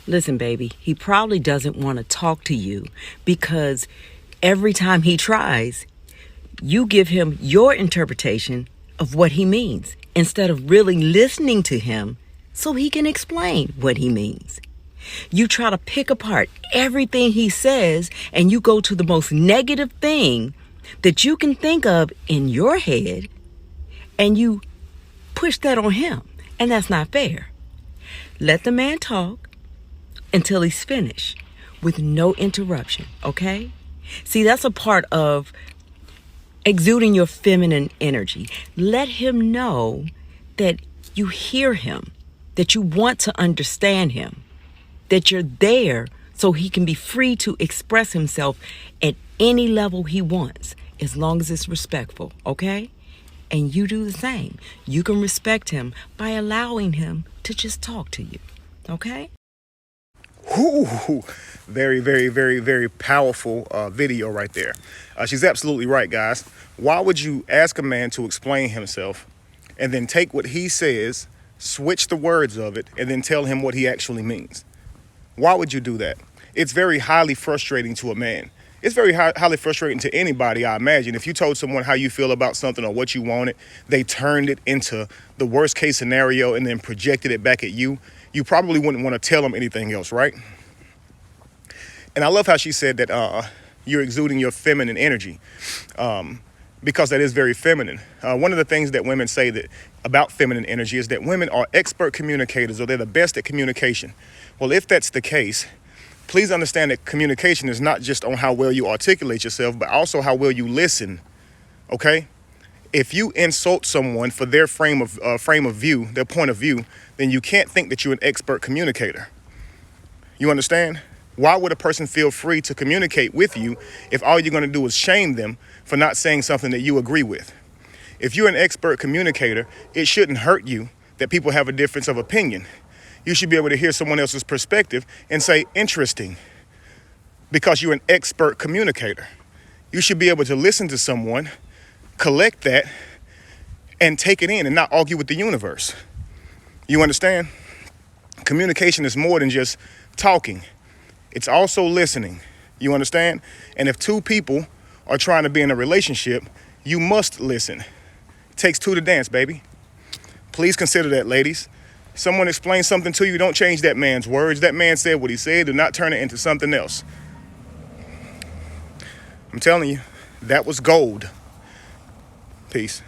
Listen, baby, he probably doesn't want to talk to you because every time he tries, you give him your interpretation of what he means instead of really listening to him so he can explain what he means. You try to pick apart everything he says and you go to the most negative thing that you can think of in your head and you push that on him. And that's not fair. Let the man talk until he's finished with no interruption, okay? See, that's a part of exuding your feminine energy. Let him know that you hear him, that you want to understand him, that you're there so he can be free to express himself at any level he wants, as long as it's respectful, okay? And you do the same. You can respect him by allowing him to just talk to you, okay? Ooh, very, very, very, very powerful video right there. She's absolutely right, guys. Why would you ask a man to explain himself and then take what he says, switch the words of it, and then tell him what he actually means? Why would you do that? It's very highly frustrating to a man. It's very highly frustrating to anybody, I imagine. If you told someone how you feel about something or what you wanted, they turned it into the worst case scenario and then projected it back at you. You probably wouldn't want to tell them anything else, right? And I love how she said that you're exuding your feminine energy, because that is very feminine. One of the things that women say that about feminine energy is that women are expert communicators, or they're the best at communication. Well, if that's the case, please understand that communication is not just on how well you articulate yourself, but also how well you listen, okay? If you insult someone for their frame of view, their point of view, then you can't think that you're an expert communicator. You understand? Why would a person feel free to communicate with you if all you're going to do is shame them for not saying something that you agree with? If you're an expert communicator, it shouldn't hurt you that people have a difference of opinion. You should be able to hear someone else's perspective and say, interesting, because you're an expert communicator. You should be able to listen to someone, collect that, and take it in and not argue with the universe. You understand? Communication is more than just talking. It's also listening. You understand? And if two people are trying to be in a relationship, you must listen. It takes two to dance, baby. Please consider that, ladies. Someone explains something to you, don't change that man's words. That man said what he said. Do not turn it into something else. I'm telling you, that was gold. Peace.